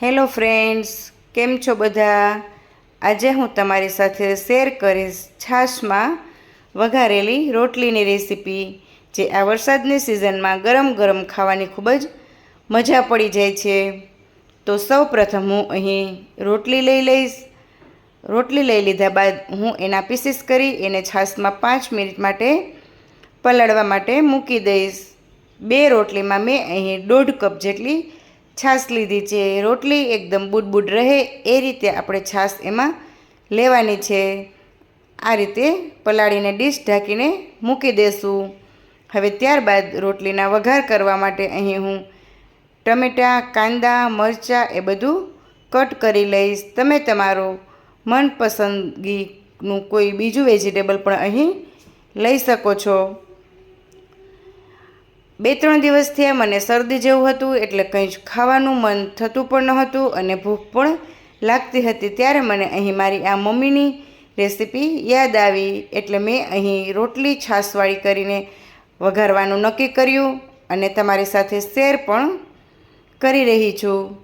Hello friends, કેમ છો બધા? આજે હું તમારી સાથે શેર કરીશ છાશમાં વઘારેલી રોટલીની રેસીપી, જે આ વરસાદની સિઝનમાં ગરમ ગરમ ખાવાની ખૂબ જ મજા પડી જાય છે. તો સૌ પ્રથમ હું અહીં રોટલી લઈ લઈશ. રોટલી લઈ લીધા બાદ હું એના પીસીસ કરી એને છાશમાં 5 મિનિટ માટે પલાળવા માટે મૂકી દઈશ. 2 રોટલીમાં મેં અહીં 1.5 કપ જેટલી છાશ લીધી છે. રોટલી એકદમ બુડબુડ રહે એ રીતે આપણે છાશ એમાં લેવાની છે. આ રીતે પલાળીને ડીશ ઢાંકીને મૂકી દેશું. હવે ત્યારબાદ રોટલીના વઘાર કરવા માટે અહીં હું ટમેટાં, કાંદા, મરચાં એ બધું કટ કરી લઈશ. તમે તમારો મનપસંદગીનું કોઈ બીજું વેજીટેબલ પણ અહીં લઈ શકો છો. 2-3 દિવસ થયા મને શરદી જેવું હતું, એટલે કંઈ જ ખાવાનું મન થતું પણ નહોતું અને ભૂખ પણ લાગતી હતી. ત્યારે મને અહીં મારી આ મમ્મીની રેસીપી યાદ આવી, એટલે મેં અહીં રોટલી છાશવાળી કરીને વઘારવાનું નક્કી કર્યું અને તમારી સાથે શેર પણ કરી રહી છું.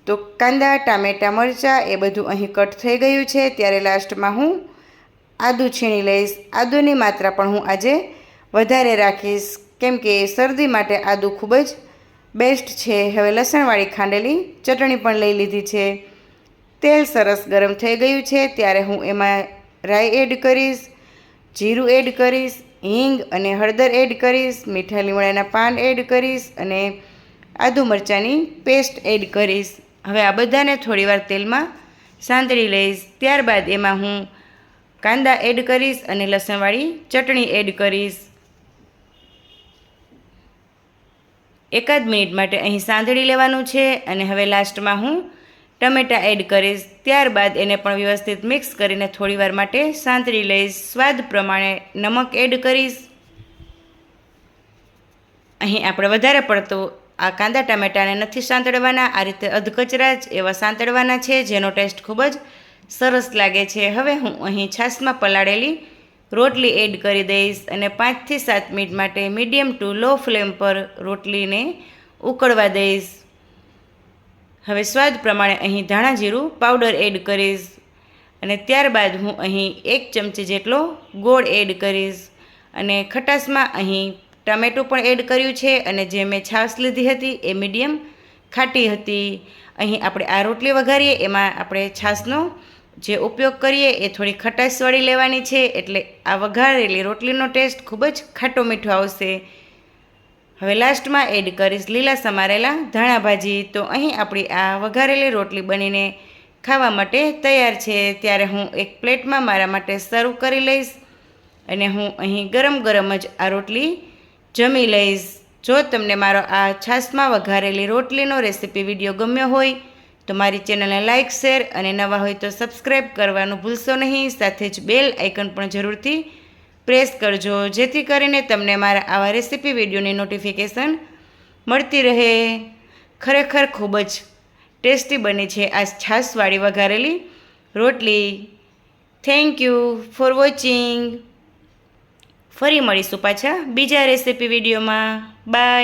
તો કાંદા, ટામેટાં, મરચાં એ બધું અહીં કટ થઈ ગયું છે. ત્યારે લાસ્ટમાં હું આદું છીણી લઈશ. આદુની માત્રા પણ હું આજે વધારે રાખીશ, કેમ કે શરદી માટે આદું ખૂબ જ બેસ્ટ છે. હવે લસણવાળી ખાંડેલી ચટણી પણ લઈ લીધી છે. તેલ સરસ ગરમ થઈ ગયું છે. ત્યારે હું એમાં રાઈ એડ કરીશ, જીરું એડ કરીશ, હિંગ અને હળદર એડ કરીશ, મીઠા લીમડાના પાન એડ કરીશ અને આદુ મરચાંની પેસ્ટ એડ કરીશ. હવે આ બધાને થોડીવાર તેલમાં સાંતળી લઈશ. ત્યારબાદ એમાં હું કાંદા એડ કરીશ અને લસણવાળી ચટણી એડ કરીશ. 1 મિનિટ માટે અહીં સાંતળી લેવાનું છે અને હવે લાસ્ટમાં હું ટમેટાં એડ કરીશ. ત્યારબાદ એને પણ વ્યવસ્થિત મિક્સ કરીને થોડીવાર માટે સાંતળી લઈશ. સ્વાદ પ્રમાણે નમક એડ કરીશ. અહીં આપણે વધારે પડતું આ કાંદા ટામેટાને નથી સાંતળવાના, આ રીતે અધકચરા જ એવા સાંતળવાના છે, જેનો ટેસ્ટ ખૂબ જ સરસ લાગે છે. હવે હું અહીં છાશમાં પલાળેલી રોટલી એડ કરી દઈશ અને 5 થી 7 મિનિટ માટે મીડિયમ ટુ લો ફ્લેમ પર રોટલીને ઉકળવા દઈશ. હવે સ્વાદ પ્રમાણે અહીં ધાણા જીરું પાવડર એડ કરીશ અને ત્યારબાદ હું અહીં 1 ચમચી જેટલો ગોળ એડ કરીશ અને ખટાશમાં અહીં ટામેટું પણ એડ કર્યું છે અને જે મેં છાશ લીધી હતી એ મીડિયમ ખાટી હતી. અહીં આપણે આ રોટલી વઘારીએ એમાં આપણે છાશનો જે ઉપયોગ કરીએ એ થોડી ખટાશવાળી લેવાની છે, એટલે આ વઘારેલી રોટલીનો ટેસ્ટ ખૂબ જ ખાટો મીઠો આવશે. હવે લાસ્ટમાં એડ કરીશ લીલા સમારેલા ધાણા ભાજી. તો અહીં આપણી આ વઘારેલી રોટલી બનીને ખાવા માટે તૈયાર છે. ત્યારે હું એક પ્લેટમાં મારા માટે સર્વ કરી લઈશ અને હું અહીં ગરમ ગરમ જ આ રોટલી જમી લઈશ. જો તમને મારો આ છાશમાં વઘારેલી રોટલીનો રેસીપી વિડીયો ગમ્યો હોય તો મારી ચેનલને લાઇક, શેર અને નવા હોય તો સબસ્ક્રાઈબ કરવાનું ભૂલશો નહીં. સાથે જ બેલ આઇકન પણ જરૂરથી પ્રેસ કરજો, જેથી કરીને તમને મારા આવા રેસીપી વિડીયોની નોટિફિકેશન મળતી રહે. ખરેખર ખૂબ જ ટેસ્ટી બની છે આ છાશવાળી વઘારેલી રોટલી. Thank you for watching. ફરી મળીશું પાછા બીજા રેસીપી વિડીયોમાં. બાય.